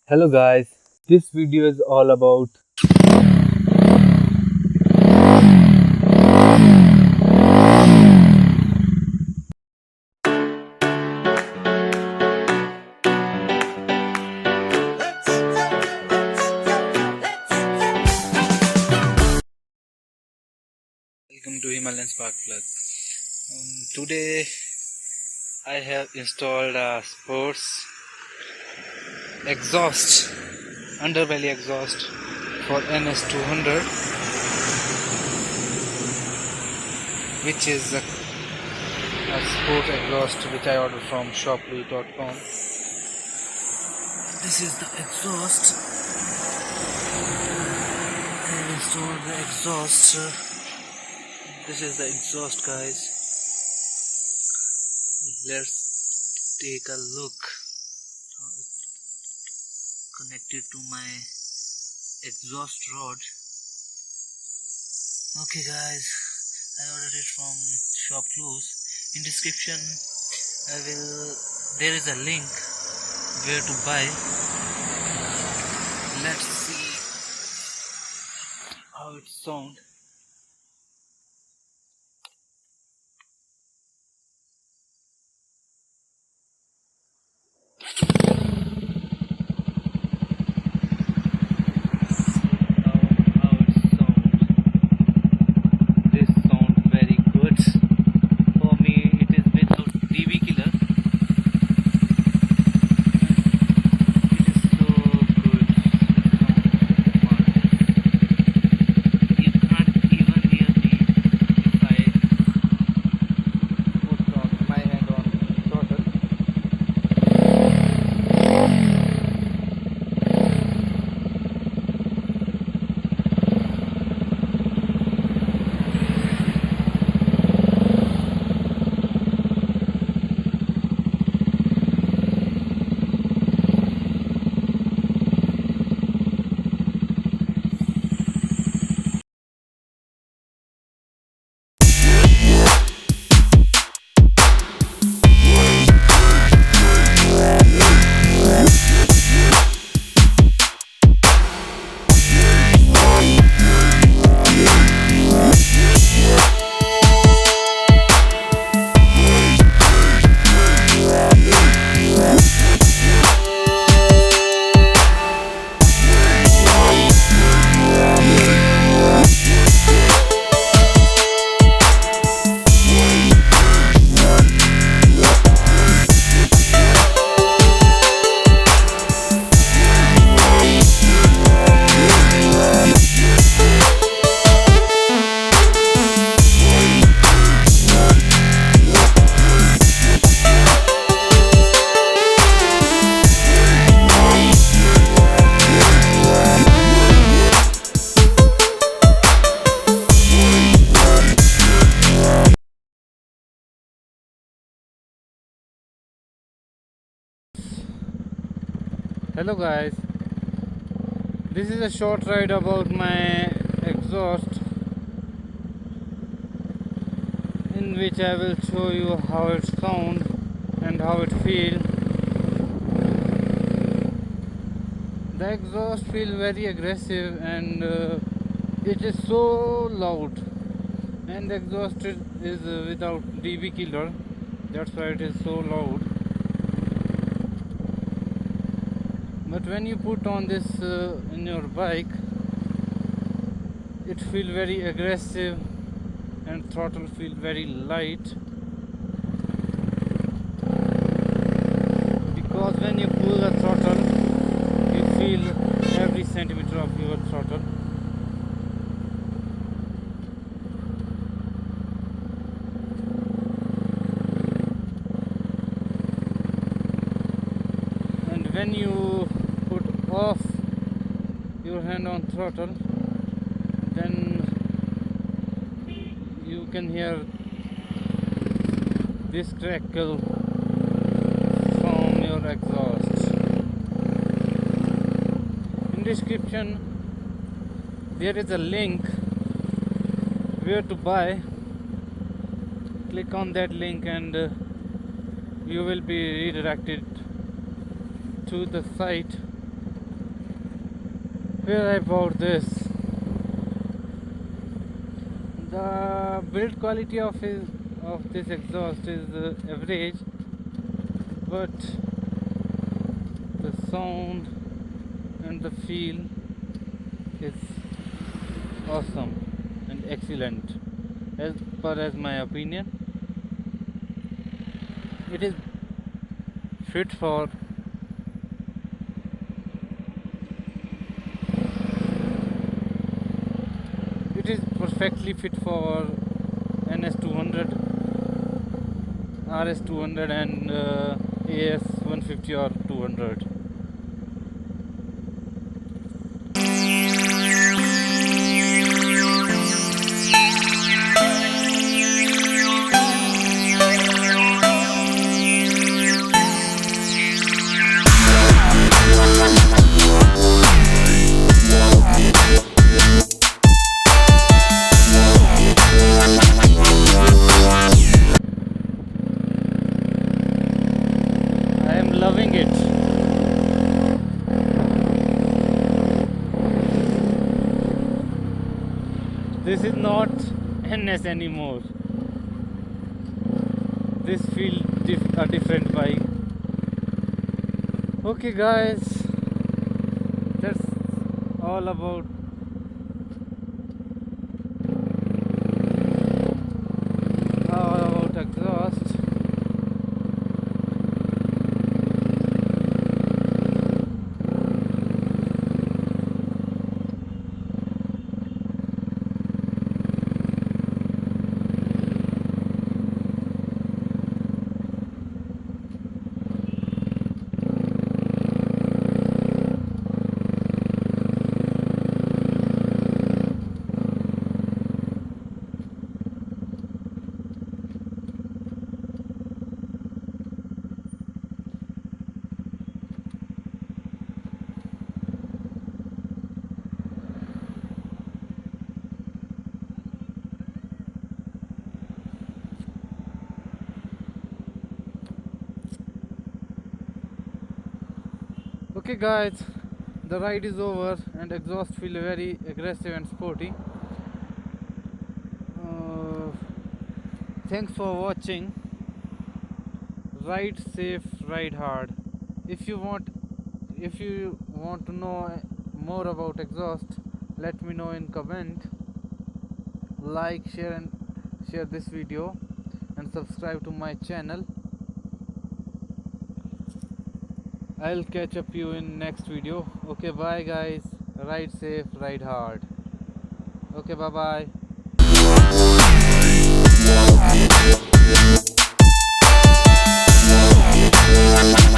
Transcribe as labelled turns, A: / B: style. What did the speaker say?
A: Hello guys, this video is all about welcome to Himalayan Spark Plug. Today I have installed a sports exhaust, underbelly exhaust for NS200, which is a sport exhaust which I ordered from shoplu.com. This is the exhaust. I installed the exhaust. This is the exhaust, guys. Let's take a look how it's connected to my exhaust rod. Okay guys, I ordered it from shop clues. In description there is a link where to buy. Let's see how it sounds. Hello guys, this is a short ride about my exhaust, in which I will show you how it sounds and how it feels. The exhaust feels very aggressive and it is so loud, and the exhaust is without dB killer, that's why it is so loud. But when you put on this in your bike, it feels very aggressive and throttle feels very light, because when you pull the throttle you feel every centimeter of your throttle. And when you off your hand on throttle, then you can hear this crackle from your exhaust. In description there is a link where to buy. Click on that link and you will be redirected to the site where I bought this. The build quality of this exhaust is average, but the sound and the feel is awesome and excellent. As per as my opinion, it is fit for it is perfectly fit for NS200, RS200 and AS150 or 200. I am loving it. This is not NS anymore. This feels a different bike. Okay, guys, that's all about exhaust. Okay, guys, the ride is over and exhaust feel very aggressive and sporty. uh, Thanks for watching. Ride safe, ride hard. If you want to know more about exhaust, let me know in comment. Like, share this video and subscribe to my channel. I'll catch up you in next video. Okay, bye guys. Ride safe, ride hard. Okay, bye bye.